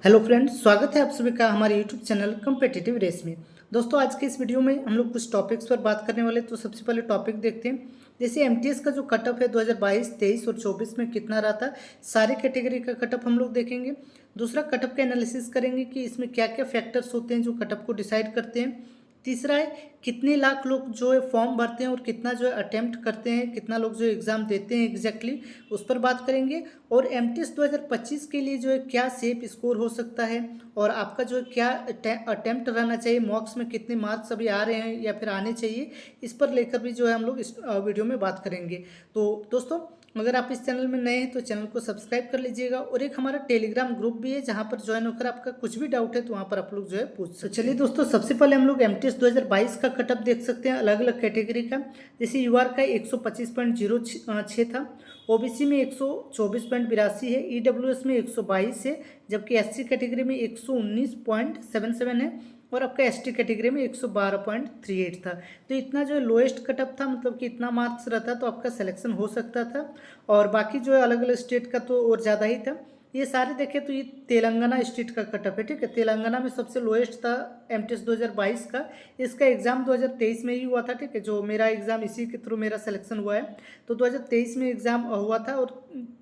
Hello friends, स्वागत है आप सभी का हमारे यूट्यूब चैनल कम्पिटिटिव रेस में। दोस्तों, आज के इस वीडियो में हम लोग कुछ टॉपिक्स पर बात करने वाले। तो सबसे पहले टॉपिक देखते हैं। जैसे एमटीएस का जो कटअप है 2022, 23 और 24 में कितना रहा था, सारे कैटेगरी का कटअप हम लोग देखेंगे। दूसरा, कटअप का एनालिसिस करेंगे कि इसमें क्या क्या फैक्टर्स होते हैं जो कटअप को डिसाइड करते हैं। तीसरा है कितने लाख लोग जो है फॉर्म भरते हैं और कितना जो है अटेम्प्ट करते हैं, कितना लोग जो एग्ज़ाम देते हैं एग्जैक्टली, उस पर बात करेंगे। और एमटीएस 2025 के लिए जो है क्या सेफ स्कोर हो सकता है और आपका जो है क्या अटेम्प्ट रहना चाहिए, मॉक्स में कितने मार्क्स अभी आ रहे हैं या फिर आने चाहिए, इस पर लेकर भी जो है हम लोग इस वीडियो में बात करेंगे। तो दोस्तों, अगर आप इस चैनल में नए हैं तो चैनल को सब्सक्राइब कर लीजिएगा। और एक हमारा टेलीग्राम ग्रुप भी है जहां पर ज्वाइन होकर आपका कुछ भी डाउट है तो वहां पर आप लोग जो है पूछ सकते हैं। चलिए दोस्तों, सबसे पहले हम लोग एमटीएस 2022 का कटअप देख सकते हैं अलग अलग कैटेगरी का। जैसे यूआर का 125.06 था, ओबीसी में 124.82 है, ईडब्ल्यूएस में 122 है, जबकि एससी कैटेगरी में 119.77 है और आपका एसटी कैटेगरी में 112.38 था। तो इतना जो है लोएस्ट कटअप था, मतलब कि इतना मार्क्स रहता तो आपका सिलेक्शन हो सकता था। और बाकी जो है अलग अलग स्टेट का तो और ज़्यादा ही था। ये सारे देखें तो ये तेलंगाना स्टेट का कटअप है, ठीक है। तेलंगाना में सबसे लोएस्ट था एमटीएस 2022 का। इसका एग्ज़ाम 2023 में ही हुआ था, ठीक है। जो मेरा एग्ज़ाम इसी के थ्रू मेरा सिलेक्शन हुआ है। तो 2023 में एग्ज़ाम हुआ था और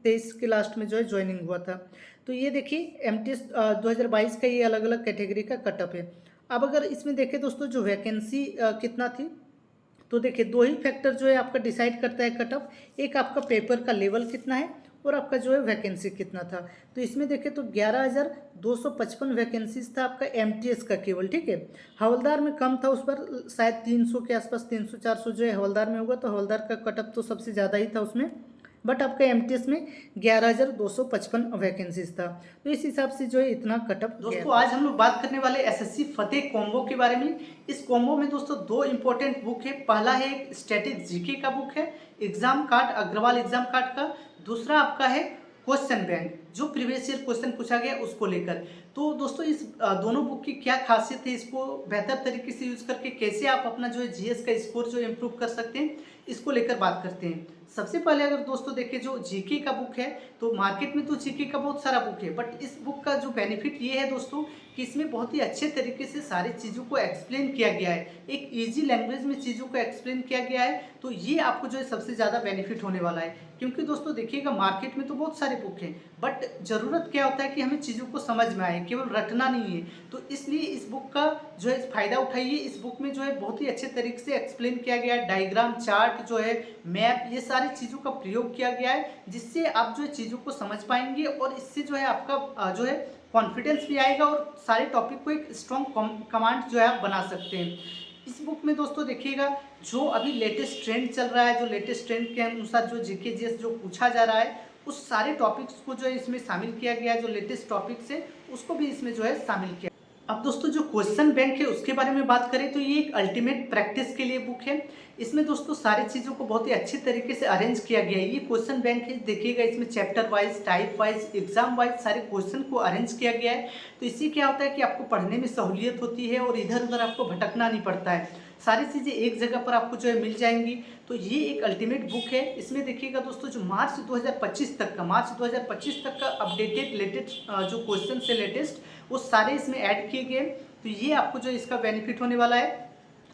23 के लास्ट में जो है ज्वाइनिंग हुआ था। तो ये देखिए एमटीएस 2022 का ये अलग अलग कैटेगरी का कटअप है। अब अगर इसमें देखें दोस्तों, जो वैकेंसी कितना थी, तो देखिए दो ही फैक्टर जो है आपका डिसाइड करता है कटअप। एक आपका पेपर का लेवल कितना है और आपका जो है वैकेंसी कितना था। तो इसमें देखें तो 11,255 वैकेंसीज था आपका एमटीएस का केवल, ठीक है। हवलदार में कम था, उस पर शायद 300 के आसपास, 300-400 जो है हवलदार में होगा। तो हवलदार का कटअप तो सबसे ज़्यादा ही था उसमें। बट आपका एमटीएस में 11,255 वैकेंसीज था। तो इस हिसाब से जो है इतना कटअप। दोस्तों, आज हम लोग बात करने वाले एसएससी फतेह कॉम्बो के बारे में। इस कॉम्बो में दोस्तों दो इंपॉर्टेंट बुक है। पहला है एक स्टैटिक जीके का बुक है, exam card, Agrawal exam card का। दूसरा आपका है क्वेश्चन बैंक, जो प्रीवियस ईयर क्वेश्चन पूछा गया उसको लेकर। तो दोस्तों, इस दोनों बुक की क्या खासियत है, इसको बेहतर तरीके से यूज करके कैसे आप अपना जो है जीएस का स्कोर जो इम्प्रूव कर सकते हैं, इसको लेकर बात करते हैं। सबसे पहले अगर दोस्तों देखें, जो जीके का बुक है, तो मार्केट में तो जीके का बहुत सारा बुक है, बट इस बुक का जो बेनिफिट ये है दोस्तों कि इसमें बहुत ही अच्छे तरीके से सारी चीज़ों को एक्सप्लेन किया गया है। एक इजी लैंग्वेज में चीज़ों को एक्सप्लेन किया गया है। तो ये आपको जो है सबसे ज़्यादा बेनिफिट होने वाला है। क्योंकि दोस्तों देखिएगा, मार्केट में तो बहुत सारे बुक हैं, बट ज़रूरत क्या होता है कि हमें चीज़ों को समझ में आए, केवल रटना नहीं है। तो इसलिए इस बुक का जो है फ़ायदा उठाइए। इस बुक में जो है बहुत ही अच्छे तरीके से एक्सप्लेन किया गया है। डायग्राम, चार्ट जो है, मैप, ये सारी चीज़ों का प्रयोग किया गया है, जिससे आप जो है चीज़ों को समझ पाएंगे और इससे जो है आपका जो है कॉन्फिडेंस भी आएगा और सारे टॉपिक को एक स्ट्रॉन्ग कमांड जो है आप बना सकते हैं। इस बुक में दोस्तों देखिएगा, जो अभी लेटेस्ट ट्रेंड चल रहा है, जो लेटेस्ट ट्रेंड के अनुसार जो जीके जीएस जो पूछा जा रहा है, उस सारे टॉपिक्स को जो है इसमें शामिल किया गया है। जो लेटेस्ट टॉपिक्स है उसको भी इसमें जो है शामिल किया। अब दोस्तों, जो क्वेश्चन बैंक है उसके बारे में बात करें तो ये एक अल्टीमेट प्रैक्टिस के लिए बुक है। इसमें दोस्तों सारी चीज़ों को बहुत ही अच्छे तरीके से अरेंज किया गया है। ये क्वेश्चन बैंक है, देखिएगा इसमें chapter wise, type wise, exam wise सारे क्वेश्चन को अरेंज किया गया है। तो इससे क्या होता है कि आपको पढ़ने में सहूलियत होती है और इधर उधर आपको भटकना नहीं पड़ता है। सारी चीज़ें एक जगह पर आपको जो है मिल जाएंगी। तो ये एक अल्टीमेट बुक है। इसमें देखिएगा दोस्तों, जो मार्च 2025 तक का अपडेटेड लेटेस्ट जो क्वेश्चन है लेटेस्ट, वो सारे इसमें ऐड किए गए। तो ये आपको जो इसका बेनिफिट होने वाला है।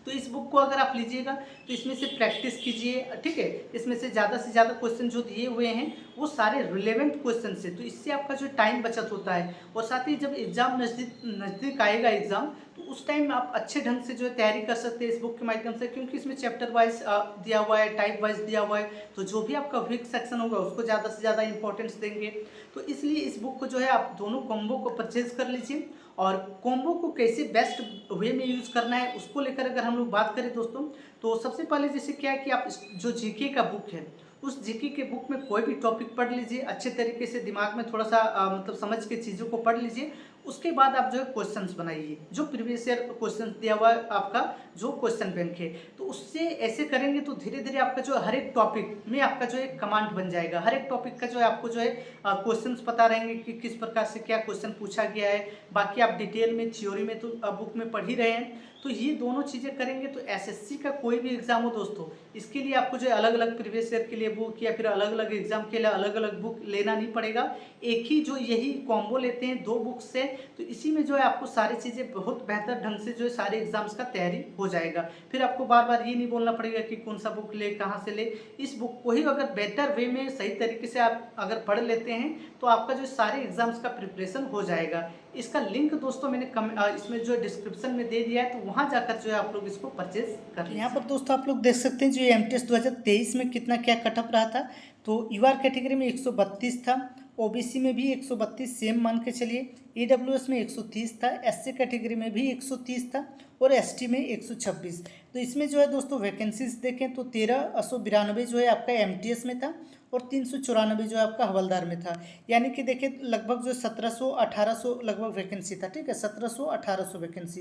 तो इस बुक को अगर आप लीजिएगा तो इसमें से प्रैक्टिस कीजिए, ठीक है। इसमें से ज़्यादा क्वेश्चन जो दिए हुए हैं वो सारे रिलेवेंट क्वेश्चन से, तो इससे आपका जो टाइम बचत होता है। और साथ ही जब एग्ज़ाम नज़दीक आएगा एग्ज़ाम, तो उस टाइम आप अच्छे ढंग से जो है तैयारी कर सकते हैं इस बुक के माध्यम से। क्योंकि इसमें चैप्टर वाइज दिया हुआ है, टाइप वाइज दिया हुआ है, तो जो भी आपका वीक सेक्शन होगा उसको ज़्यादा से ज़्यादा इंपॉर्टेंस देंगे। तो इसलिए इस बुक को जो है आप दोनों कॉम्बो को परचेज कर लीजिए। और कॉम्बो को कैसे बेस्ट वे में यूज़ करना है उसको लेकर अगर हम लोग बात करें दोस्तों, तो सबसे पहले जैसे क्या है कि आप जो जीके का बुक है, उस जीके के बुक में कोई भी टॉपिक पढ़ लीजिए, अच्छे तरीके से दिमाग में थोड़ा सा मतलब समझ के चीज़ों को पढ़ लीजिए। उसके बाद आप जो है क्वेश्चंस बनाइए, जो प्रीवियस ईयर क्वेश्चंस दिया हुआ है आपका जो क्वेश्चन बैंक है। तो उससे ऐसे करेंगे तो धीरे धीरे आपका जो हर एक टॉपिक में आपका जो एक कमांड बन जाएगा। हर एक टॉपिक का जो है आपको जो है क्वेश्चंस पता रहेंगे कि किस प्रकार से क्या क्वेश्चन पूछा गया है। बाकी आप डिटेल में थ्योरी में तो बुक में पढ़ ही रहे हैं। तो तो ये दोनों चीज़ें करेंगे तो एसएससी का कोई भी एग्जाम हो दोस्तों, इसके लिए आपको जो है अलग अलग प्रीवियस ईयर के लिए बुक या फिर अलग अलग एग्जाम के लिए अलग अलग बुक लेना नहीं पड़ेगा। एक ही जो यही कॉम्बो लेते हैं 2 बुक से, तो इसी में जो है आपको सारी चीज़ें बहुत बेहतर ढंग से जो है सारे एग्जाम्स का तैयारी हो जाएगा। फिर आपको बार बार ये नहीं बोलना पड़ेगा कि कौन सा बुक ले, कहाँ से ले। इस बुक को ही अगर बेटर वे में सही तरीके से आप अगर पढ़ लेते हैं तो आपका जो सारे एग्जाम्स का प्रिपरेशन हो जाएगा। इसका लिंक दोस्तों मैंने इसमें जो डिस्क्रिप्शन में दे दिया है, तो वहाँ जाकर जो है आप लोग इसको परचेज कर लीजिए। यहाँ पर दोस्तों आप लोग देख सकते हैं जो एमटीएस 2023 में कितना क्या कटअप रहा था। तो यूआर कैटेगरी में 132 था, ओबीसी में भी 132 सेम मान के चलिए, ईडब्ल्यूएस में 130 था, एससी कैटेगरी में भी 130 था और एसटी में 126। तो इसमें जो है दोस्तों वैकेंसीज देखें तो 1392 जो है आपका एमटीएस में था और 394 जो है आपका हवलदार में था। यानी कि देखिए लगभग जो 1700-1800 लगभग वैकेंसी था, ठीक है, 1700-1800 वैकेंसी।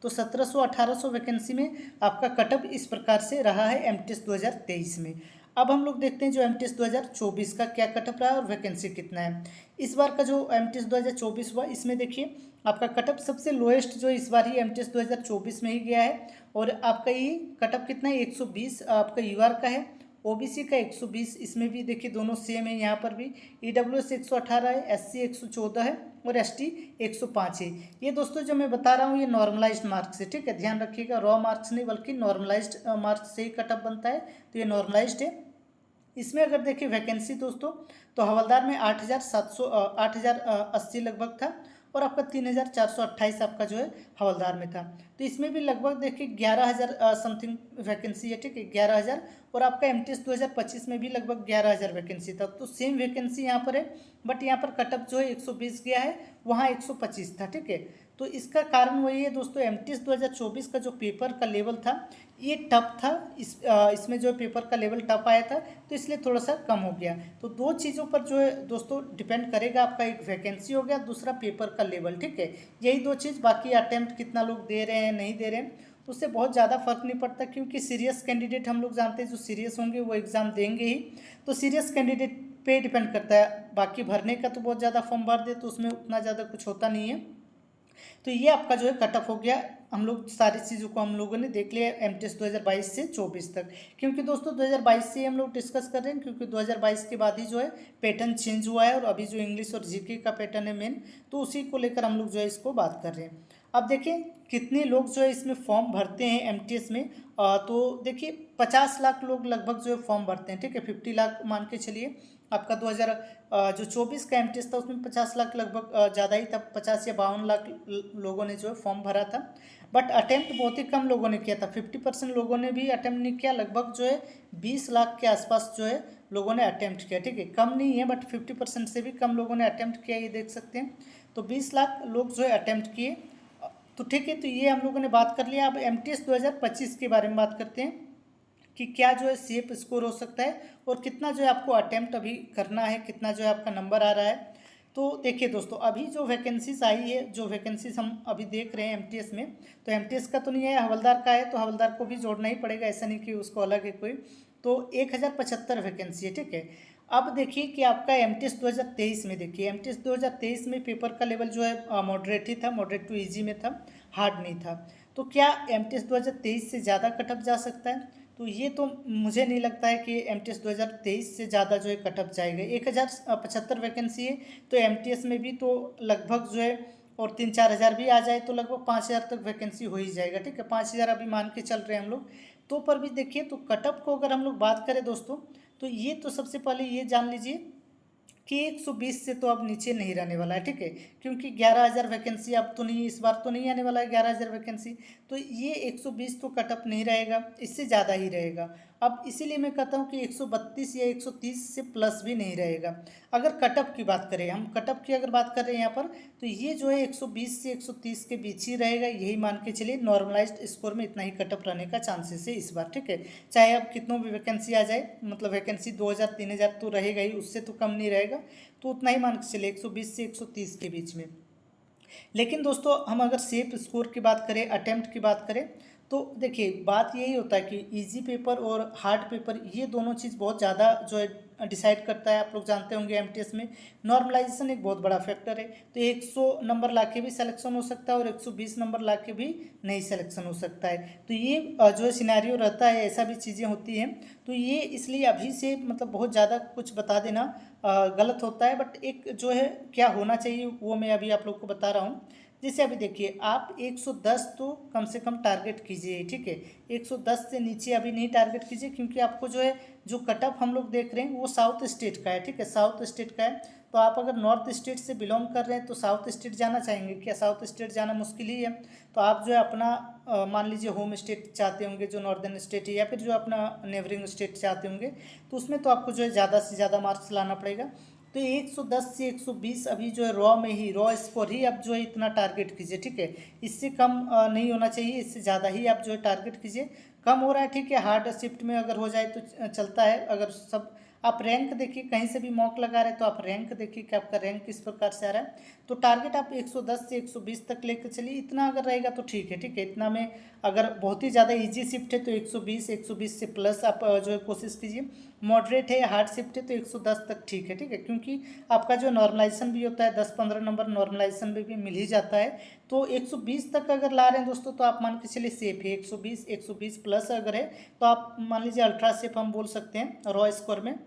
तो 1700-1800 वैकेंसी में आपका कटअप इस प्रकार से रहा है एमटीएस 2023 में। अब हम लोग देखते हैं जो एमटीएस 2024 का क्या कटअप रहा है और वैकेंसी कितना है। इस बार का जो एमटीएस 2024 हुआ इसमें देखिए आपका कटअप सबसे लोएस्ट जो इस बार ही एमटीएस 2024 में ही गया है और आपका ये कटअप कितना है 120 आपका यूआर का है, ओबीसी का 120, इसमें भी देखिए दोनों सेम है। यहाँ पर भी ईडब्ल्यूएस 118 है, एससी 114 है और एसटी 105 है। ये दोस्तों जो मैं बता रहा हूँ ये नॉर्मलाइज्ड मार्क्स है, ठीक है, ध्यान रखिएगा, रॉ मार्क्स नहीं बल्कि नॉर्मलाइज्ड मार्क्स से ही कटअप बनता है, तो ये नॉर्मलाइज्ड है। इसमें अगर देखिए वैकेंसी दोस्तों तो हवलदार में 8080 लगभग था और आपका 3428 आपका जो है हवलदार में था। तो इसमें भी लगभग देखिए 11000 समथिंग वैकेंसी है, ठीक है, 11000। और आपका एमटीएस 2025 में भी लगभग 11000 वैकेंसी था। तो सेम वैकेंसी यहाँ पर है, बट यहाँ पर कटअप जो है 120 गया है, वहाँ 125 था, ठीक है। तो इसका कारण वही है दोस्तों, एमटीएस 2024 का जो पेपर का लेवल था ये टफ था, इसमें जो पेपर का लेवल टफ आया था तो इसलिए थोड़ा सा कम हो गया। तो दो चीज़ों पर जो है दोस्तों डिपेंड करेगा आपका, एक वैकेंसी हो गया, दूसरा पेपर का लेवल, ठीक है, यही दो चीज़। बाकी अटेम्प्ट कितना लोग दे रहे हैं नहीं दे रहे हैं तो उससे बहुत ज़्यादा फर्क नहीं पड़ता, क्योंकि सीरियस कैंडिडेट हम लोग जानते हैं जो सीरियस होंगे वो एग्ज़ाम देंगे ही। तो सीरियस कैंडिडेट पे डिपेंड करता है, बाकी भरने का तो बहुत ज़्यादा फॉर्म भर दे तो उसमें उतना ज़्यादा कुछ होता नहीं है। तो ये आपका जो है कटअप हो गया, हम लोग सारी चीज़ों को हम लोगों ने देख लिया एमटीएस 2022 से 24 तक। क्योंकि दोस्तों 2022 से हम लोग डिस्कस कर रहे हैं, क्योंकि 2022 के बाद ही जो है पैटर्न चेंज हुआ है और अभी जो इंग्लिश और जीके का पैटर्न है मेन, तो उसी को लेकर हम लोग जो है इसको बात कर रहे हैं। अब देखिए कितने लोग जो है इसमें फॉर्म भरते हैं एमटीएस में, तो देखिए 50 लाख लोग लगभग जो है फॉर्म भरते हैं, ठीक है, 50 लाख मान के चलिए। आपका 2024 का एमटीएस था उसमें 50 लाख लगभग ज़्यादा ही था, 50 या 52 लाख लोगों ने जो है फॉर्म भरा था। बट अटेम्प्ट बहुत ही कम लोगों ने किया था, 50% लोगों ने भी अटेम्प्ट नहीं किया, लगभग जो है 20 लाख के आसपास जो है लोगों ने अटेम्प्ट किया, ठीक है, कम नहीं है बट 50% से भी कम लोगों ने अटेम्प्ट किया, ये देख सकते हैं। तो 20 लाख लोग जो है अटेम्प्ट किए, तो ठीक है, तो ये हम लोगों ने बात कर लिया। अब एमटीएस 2025 के बारे में बात करते हैं कि क्या जो है सेफ स्कोर हो सकता है और कितना जो है आपको अटेम्प्ट अभी करना है, कितना जो है आपका नंबर आ रहा है। तो देखिए दोस्तों अभी जो वैकेंसीज आई है, जो वैकेंसीज हम अभी देख रहे हैं एमटीएस में, तो एमटीएस का तो नहीं है, हवलदार का है, तो हवलदार को भी जोड़ना ही पड़ेगा, ऐसा नहीं कि उसको अलग है कोई। तो 1075 वैकेंसी है, ठीक है। अब देखिए कि आपका एमटीएस 2023 में, देखिए एमटीएस 2023 में पेपर का लेवल जो है मॉडरेट ही था, मॉडरेट टू इजी में था, हार्ड नहीं था। तो क्या एमटीएस 2023 से ज़्यादा कटअप जा सकता है? तो ये तो मुझे नहीं लगता है कि एमटीएस 2023 से ज़्यादा जो है कटअप जाएगा। 1075 वैकेंसी है तो एमटीएस में भी तो लगभग जो है, और 3-4 हज़ार भी आ जाए तो लगभग 5 हज़ार तक वैकेंसी हो ही जाएगा, ठीक है, 5 हज़ार अभी मान के चल रहे हैं हम लोग। तो पर भी देखिए, तो कटअप को अगर हम लोग बात करें दोस्तों, तो ये तो सबसे पहले ये जान लीजिए कि 120 से तो अब नीचे नहीं रहने वाला है, ठीक है, क्योंकि 11,000 वैकेंसी अब तो नहीं, इस बार तो नहीं आने वाला है 11,000 वैकेंसी। तो ये 120 तो कटअप नहीं रहेगा, इससे ज़्यादा ही रहेगा। अब इसीलिए मैं कहता हूँ कि 132 या 130 से प्लस भी नहीं रहेगा। अगर कटअप की बात करें, हम कटअप की अगर बात कर रहे हैं यहाँ पर, तो ये जो है 120 से 130 के बीच ही रहेगा, यही मान के चलिए। नॉर्मलाइज्ड स्कोर में इतना ही कटअप रहने का चांसेस है इस बार, ठीक है, चाहे अब कितनों भी वैकेंसी आ जाए, मतलब वैकेंसी 2000-3000 तो रहेगा ही, उससे तो कम नहीं रहेगा। तो उतना ही मान के चलिए 120 से 130 के बीच में। लेकिन दोस्तों हम अगर सेफ स्कोर की बात करें, अटेम्प्ट की बात करें, तो देखिए बात यही होता है कि इजी पेपर और हार्ड पेपर, ये दोनों चीज़ बहुत ज़्यादा जो है डिसाइड करता है। आप लोग जानते होंगे एमटीएस में नॉर्मलाइजेशन एक बहुत बड़ा फैक्टर है। तो 100 नंबर लाके भी सिलेक्शन हो सकता है और 120 नंबर लाके भी नहीं सिलेक्शन हो सकता है। तो ये जो सिनेरियो रहता है, ऐसा भी चीज़ें होती हैं। तो ये इसलिए अभी से मतलब बहुत ज़्यादा कुछ बता देना गलत होता है। बट एक जो है क्या होना चाहिए वो मैं अभी आप लोग को बता रहा हूँ। जैसे अभी देखिए, आप 110 तो कम से कम टारगेट कीजिए, ठीक है। 110 से नीचे अभी नहीं टारगेट कीजिए, क्योंकि आपको जो है जो कट ऑफ हम लोग देख रहे हैं वो साउथ स्टेट का है, ठीक है, साउथ स्टेट का है। तो आप अगर नॉर्थ स्टेट से बिलोंग कर रहे हैं तो साउथ स्टेट जाना चाहेंगे क्या? साउथ स्टेट जाना मुश्किल ही है। तो आप जो है अपना मान लीजिए होम स्टेट चाहते होंगे जो नॉर्दर्न स्टेट है, या फिर जो अपना नेबरिंग स्टेट चाहते होंगे, तो उसमें तो आपको जो है ज़्यादा से ज़्यादा मार्क्स लाना पड़ेगा। तो 110 से 120 अभी जो है रॉ में ही, रॉ स्कोर ही आप जो है इतना टारगेट कीजिए, ठीक है। इससे कम नहीं होना चाहिए, इससे ज़्यादा ही आप जो है टारगेट कीजिए। कम हो रहा है ठीक है, हार्ड शिफ्ट में अगर हो जाए तो चलता है। अगर सब आप रैंक देखिए, कहीं से भी मॉक लगा रहे हैं तो आप रैंक देखिए कि आपका रैंक किस प्रकार से आ रहा है। तो टारगेट आप 110 से 120 तक लेकर चलिए, इतना अगर रहेगा तो ठीक है, ठीक है। इतना में अगर बहुत ही ज़्यादा इजी शिफ्ट है तो 120 से प्लस आप जो है कोशिश कीजिए। मॉडरेट है, हार्ड शिफ्ट है तो 110 तक ठीक है, ठीक है। क्योंकि आपका जो नॉर्मलाइजेशन भी होता है 10-15 नंबर नॉर्मलाइजेशन में भी मिल ही जाता है। तो 120 तक अगर ला रहे हैं दोस्तों तो आप मान के चलिए सेफ है। 120 प्लस अगर है तो आप मान लीजिए अल्ट्रा सेफ हम बोल सकते हैं रॉ स्कोर में।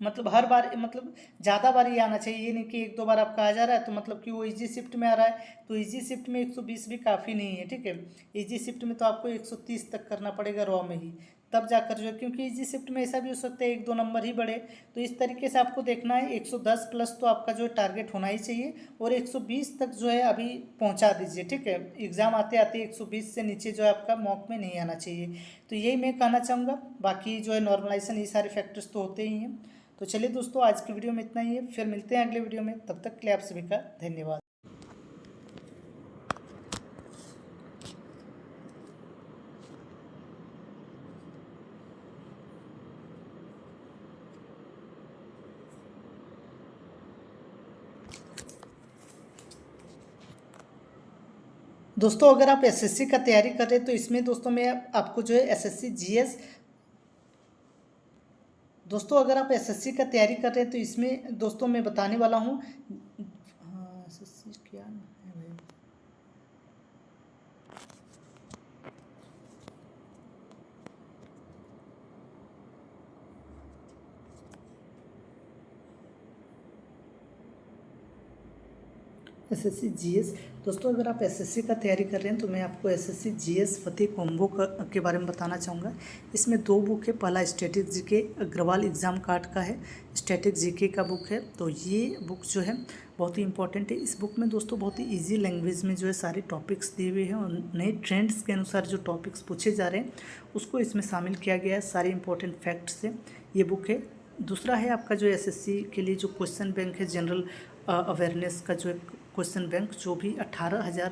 मतलब हर बार मतलब ज़्यादा बार ये आना चाहिए, ये नहीं कि एक दो बार आपका आ जा रहा है तो मतलब कि वो इजी शिफ्ट में आ रहा है। तो इजी शिफ्ट में 120 भी काफ़ी नहीं है, ठीक है। इजी शिफ्ट में तो आपको 130 तक करना पड़ेगा रॉ में ही, तब जाकर जो, क्योंकि इजी शिफ्ट में ऐसा भी हो सकता है एक दो नंबर ही बढ़े। तो इस तरीके से आपको देखना है। 110 प्लस तो आपका जो है टारगेट होना ही चाहिए, और 120 तक जो है अभी पहुंचा दीजिए, ठीक है। एग्ज़ाम आते आते 120 से नीचे जो है आपका मॉक में नहीं आना चाहिए। तो यही मैं कहना चाहूँगा। बाकी जो है नॉर्मलाइजेशन ये सारे फैक्टर्स तो होते ही हैं। तो चलिए दोस्तों, आज की वीडियो में इतना ही है, फिर मिलते हैं अगले वीडियो में। तब तक के लिए आप सभी का धन्यवाद। दोस्तों अगर आप एसएससी का तैयारी कर रहे हैं तो इसमें दोस्तों मैं आपको जो है एसएससी जीएस, दोस्तों अगर आप एसएससी का तैयारी कर रहे हैं तो इसमें दोस्तों मैं बताने वाला हूँ। हाँ, एसएससी क्या है भाई? एसएससी जीएस, दोस्तों अगर आप एसएससी का तैयारी कर रहे हैं तो मैं आपको एसएससी जीएस फतेह कॉम्बो के बारे में बताना चाहूँगा। इसमें 2 बुक है। पहला static GK Agrawal exam card का है, स्टैटिक जीके का बुक है। तो ये बुक जो है बहुत ही इंपॉर्टेंट है। इस बुक में दोस्तों बहुत ही ईजी लैंग्वेज में जो है सारे टॉपिक्स दिए हुए हैं, और नए ट्रेंड्स के अनुसार जो टॉपिक्स पूछे जा रहे हैं उसको इसमें शामिल किया गया है। सारे इंपॉर्टेंट फैक्ट्स से ये बुक है। दूसरा है आपका जो एसएससी के लिए जो क्वेश्चन बैंक है, जनरल अवेयरनेस का जो क्वेश्चन बैंक, जो भी 18,000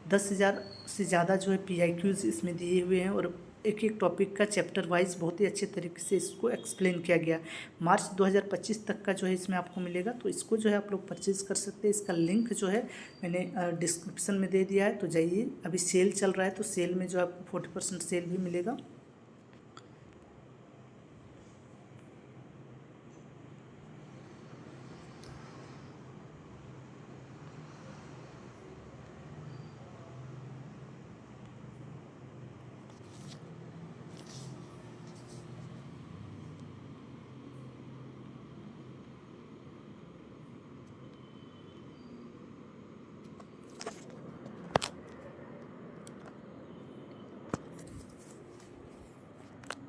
10,000 से ज़्यादा जो है PIQs इसमें दिए हुए हैं, और एक एक टॉपिक का चैप्टर वाइज बहुत ही अच्छे तरीके से इसको एक्सप्लेन किया गया। मार्च 2025 तक का जो है इसमें आपको मिलेगा। तो इसको जो है आप लोग परचेज़ कर सकते हैं। इसका लिंक जो है मैंने डिस्क्रिप्शन में दे दिया है, तो जाइए। अभी सेल चल रहा है तो सेल में जो आपको 40% सेल भी मिलेगा।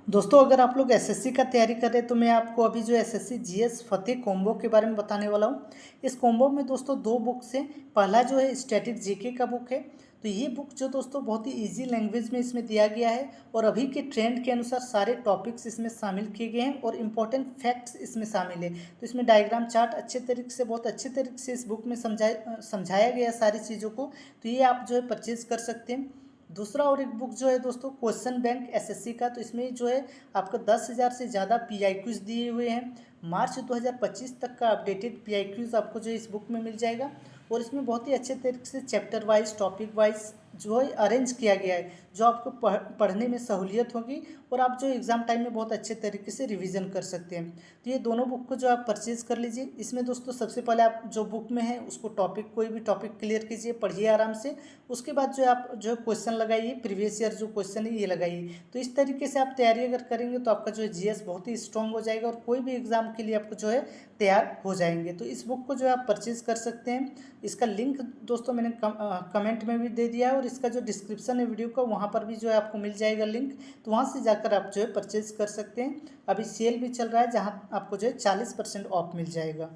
दोस्तों अगर आप लोग एसएससी का तैयारी कर रहे हैं तो मैं आपको अभी जो एसएससी जीएस फतेह कॉम्बो के बारे में बताने वाला हूँ। इस कॉम्बो में दोस्तों 2 बुक्स हैं। पहला जो है स्टैटिक जीके का बुक है। तो ये बुक जो दोस्तों बहुत ही इजी लैंग्वेज में इसमें दिया गया है, और अभी के ट्रेंड के अनुसार सारे टॉपिक्स इसमें शामिल किए गए हैं, और इम्पोर्टेंट फैक्ट्स इसमें शामिल है। तो इसमें डायग्राम चार्ट अच्छे तरीके से, बहुत अच्छे तरीके से इस बुक में समझाया गया है सारी चीज़ों को। तो ये आप जो है परचेज कर सकते हैं। दूसरा और एक बुक जो है दोस्तों क्वेश्चन बैंक एसएससी का, तो इसमें जो है आपको 10,000 से ज़्यादा PIQs दिए हुए हैं। मार्च 2025 तक का अपडेटेड PIQs आपको जो इस बुक में मिल जाएगा, और इसमें बहुत ही अच्छे तरीके से चैप्टर वाइज, टॉपिक वाइज जो है अरेंज किया गया है, जो आपको पढ़ने में सहूलियत होगी और आप जो एग्ज़ाम टाइम में बहुत अच्छे तरीके से रिवीजन कर सकते हैं। तो ये दोनों बुक को जो आप परचेज़ कर लीजिए। इसमें दोस्तों सबसे पहले आप जो बुक में है उसको टॉपिक, कोई भी टॉपिक क्लियर कीजिए, पढ़िए आराम से। उसके बाद जो आप जो क्वेश्चन लगाइए, प्रीवियस ईयर जो क्वेश्चन है ये लगाइए। तो इस तरीके से आप तैयारी अगर करेंगे तो आपका जो है जीएस बहुत ही स्ट्रांग हो जाएगा और कोई भी एग्ज़ाम के लिए आपको जो है तैयार हो जाएंगे। तो इस बुक को जो है आप परचेज़ कर सकते हैं। इसका लिंक दोस्तों मैंने कमेंट में भी दे दिया है और इसका जो डिस्क्रिप्शन है वीडियो का वहाँ पर भी जो है आपको मिल जाएगा लिंक। तो वहाँ से जाकर आप जो है परचेज़ कर सकते हैं। अभी सेल भी चल रहा है जहाँ आपको जो है 40% ऑफ मिल जाएगा।